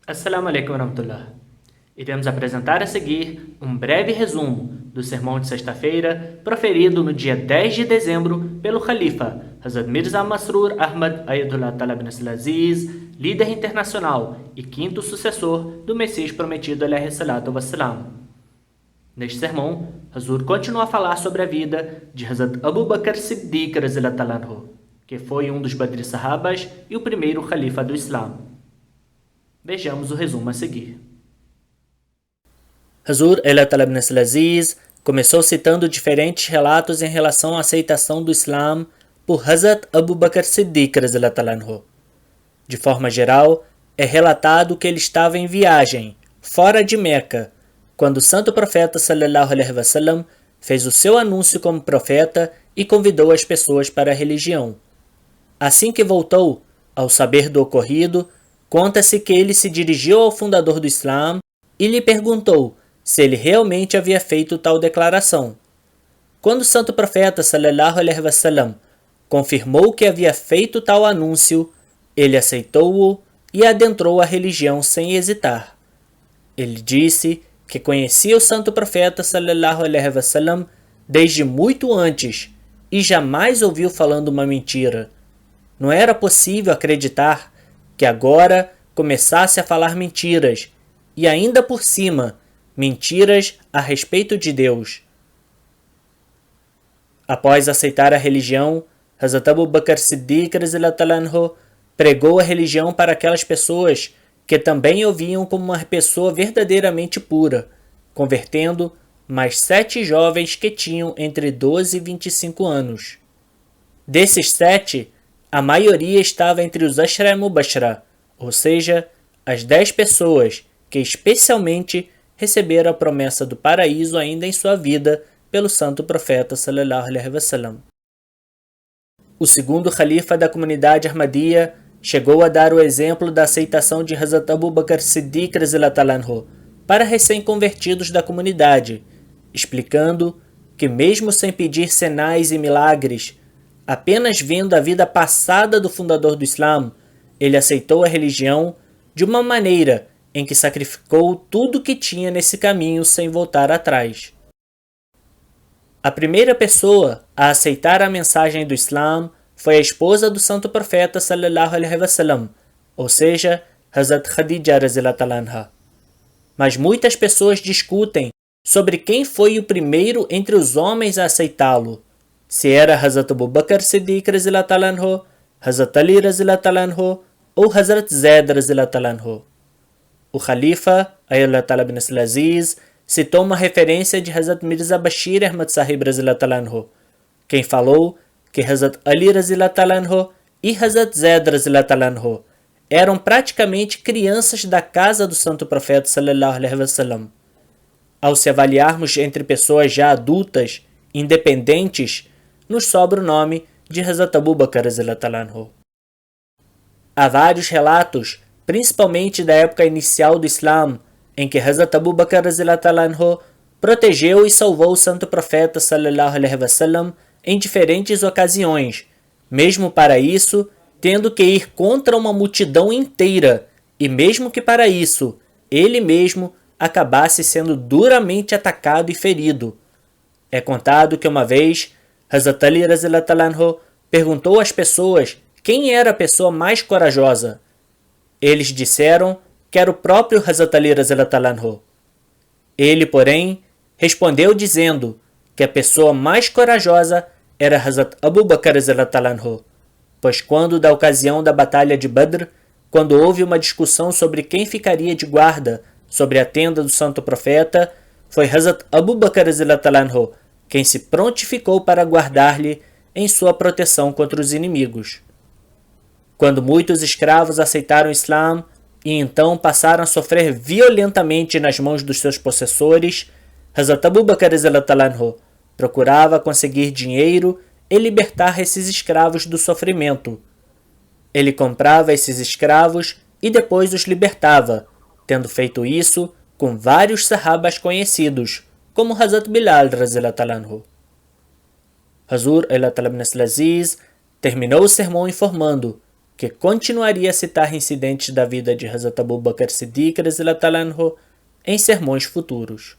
Assalamu alaikum warahmatullah. Iremos apresentar a seguir um breve resumo do sermão de sexta-feira proferido no dia 10 de dezembro pelo Khalifa Hazrat Mirza Masroor Ahmad Ayatollah Talab Aziz, líder internacional e quinto sucessor do Messias prometido alaihi salatu wassalam. Neste sermão, Hazur continua a falar sobre a vida de Hazrat Abu Bakr Siddiq radhiyallahu anhu, que foi um dos Badri Sahabas e o primeiro Khalifa do Islã. Vejamos o resumo a seguir. Hazur Talab Aziz começou citando diferentes relatos em relação à aceitação do Islã por Hazrat Abu Bakr Siddiq radhiyallahu anhu. De forma geral, é relatado que ele estava em viagem, fora de Meca, quando o santo profeta sallallahu alaihi wasallam fez o seu anúncio como profeta e convidou as pessoas para a religião. Assim que voltou, ao saber do ocorrido, conta-se que ele se dirigiu ao fundador do Islã e lhe perguntou se ele realmente havia feito tal declaração. Quando o santo profeta sallallahu alaihi wasallam confirmou que havia feito tal anúncio, ele aceitou-o e adentrou a religião sem hesitar. Ele disse que conhecia o santo profeta sallallahu alaihi wasallam desde muito antes e jamais ouviu falando uma mentira. Não era possível acreditar que agora começasse a falar mentiras, e ainda por cima, mentiras a respeito de Deus. Após aceitar a religião, Hazrat Abu Bakr Siddiq radhiyallahu anhu pregou a religião para aquelas pessoas que também o viam como uma pessoa verdadeiramente pura, convertendo mais 7 jovens que tinham entre 12 e 25 anos. Desses 7, a maioria estava entre os Ashra Mubashra, ou seja, as 10 pessoas que especialmente receberam a promessa do paraíso ainda em sua vida pelo santo profeta sallallahu alaihi wasallam. O segundo Khalifa da comunidade Ahmadiyya chegou a dar o exemplo da aceitação de Hazrat Abu Bakr Siddiq radhiyallahu anhu para recém-convertidos da comunidade, explicando que mesmo sem pedir sinais e milagres, apenas vendo a vida passada do fundador do Islã, ele aceitou a religião de uma maneira em que sacrificou tudo que tinha nesse caminho sem voltar atrás. A primeira pessoa a aceitar a mensagem do Islã foi a esposa do santo profeta sallallahu alaihi wasallam, ou seja, Hazrat Khadija radhiyallahu anha. Mas muitas pessoas discutem sobre quem foi o primeiro entre os homens a aceitá-lo, se era Hazrat Abu Bakr Siddiq radhiyallahu anhu, Hazrat Ali radhiyallahu anhu ou Hazrat Zaid radhiyallahu anhu. O Khalifa Ayatollah Talab Aziz citou uma referência de Hazrat Mirza Bashir Ahmad Sahib radhiyallahu anhu, quem falou que Hazrat Ali radhiyallahu anhu e Hazrat Zaid radhiyallahu anhu eram praticamente crianças da casa do santo profeta sallallahu alaihi wasallam. Ao se avaliarmos entre pessoas já adultas, independentes, nos sobra o nome de Hazrat Abu Bakr radhiyallahu anhu. Há vários relatos, principalmente da época inicial do Islã, em que Hazrat Abu Bakr radhiyallahu anhu protegeu e salvou o santo profeta sallallahu alaihi wasallam em diferentes ocasiões, mesmo para isso tendo que ir contra uma multidão inteira, e mesmo que para isso ele mesmo acabasse sendo duramente atacado e ferido. É contado que uma vez Hazrat Ali radhiyallahu anhu perguntou às pessoas quem era a pessoa mais corajosa. Eles disseram que era o próprio Hazrat Ali radhiyallahu anhu. Ele, porém, respondeu dizendo que a pessoa mais corajosa era Hazrat Abu Bakr radhiyallahu anhu, pois quando da ocasião da batalha de Badr, quando houve uma discussão sobre quem ficaria de guarda sobre a tenda do santo profeta, foi Hazrat Abu Bakr radhiyallahu anhu quem se prontificou para guardar-lhe em sua proteção contra os inimigos. Quando muitos escravos aceitaram o Islã e então passaram a sofrer violentamente nas mãos dos seus possessores, Hazrat Abu Bakr radhiyallahu anhu procurava conseguir dinheiro e libertar esses escravos do sofrimento. Ele comprava esses escravos e depois os libertava, tendo feito isso com vários sahabas conhecidos, como Hazrat Bilal radhiyallahu anhu. Hazur Talab Aziz terminou o sermão informando que continuaria a citar incidentes da vida de Hazrat Abu Bakr Siddiq radhiyallahu anhu em sermões futuros.